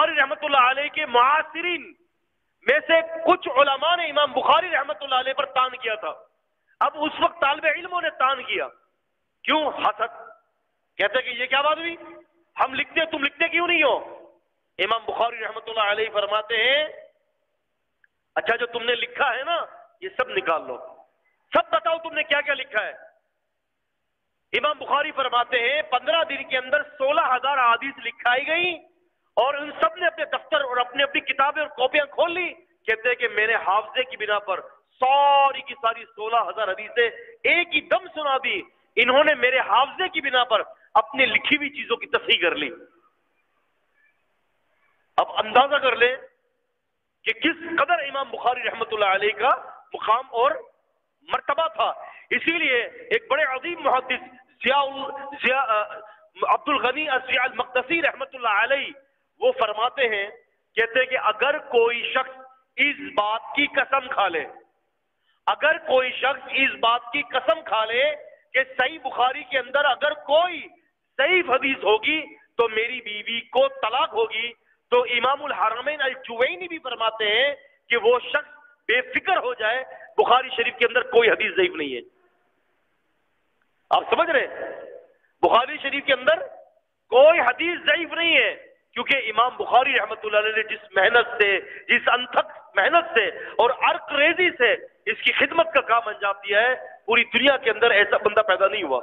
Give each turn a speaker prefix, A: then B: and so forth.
A: بخاری رحمۃ اللہ علیہ کے معاصرین میں سے کچھ علماء نے امام بخاری رحمۃ اللہ علیہ پر طعن کیا تھا. اب اس وقت طالب علموں نے طعن کیا. کیوں؟ حسد. کہتے کہ یہ کیا بات ہوئی، ہم لکھتے تم لکھتے کیوں نہیں ہو؟ امام بخاری رحمۃ اللہ علیہ فرماتے ہیں اچھا جو تم نے لکھا ہے نا یہ سب نکال لو، سب بتاؤ تم نے کیا کیا لکھا ہے. امام بخاری فرماتے ہیں 15 دن کے اندر 16,000 احادیث لکھائی گئی اور ان سب نے اپنے دفتر اور اپنی اپنی کتابیں اور کاپیاں کھول لی. کہتے ہیں کہ میرے حافظے کی بنا پر ساری کی ساری 16,000 حدیثیں ایک ہی دم سنا دی. انہوں نے میرے حافظے کی بنا پر اپنے لکھی ہوئی چیزوں کی تصحیح کر لی. اب اندازہ کر لیں کہ کس قدر امام بخاری رحمۃ اللہ علیہ کا مقام اور مرتبہ تھا. اسی لیے ایک بڑے عظیم محدث عبد الغنی الضیاء المقدسی رحمۃ اللہ علیہ وہ فرماتے ہیں، کہتے ہیں کہ اگر کوئی شخص اس بات کی قسم کھا لے، اگر کوئی شخص اس بات کی قسم کھا لے کہ صحیح بخاری کے اندر اگر کوئی ضعیف حدیث ہوگی تو میری بیوی کو طلاق ہوگی، تو امام الحرمین الجوینی بھی فرماتے ہیں کہ وہ شخص بے فکر ہو جائے، بخاری شریف کے اندر کوئی حدیث ضعیف نہیں ہے. آپ سمجھ رہے ہیں؟ بخاری شریف کے اندر کوئی حدیث ضعیف نہیں ہے، کیونکہ امام بخاری رحمۃ اللہ علیہ نے جس محنت سے، جس انتھک محنت سے اور عرق ریزی سے اس کی خدمت کا کام انجام دیا ہے، پوری دنیا کے اندر ایسا بندہ پیدا نہیں ہوا.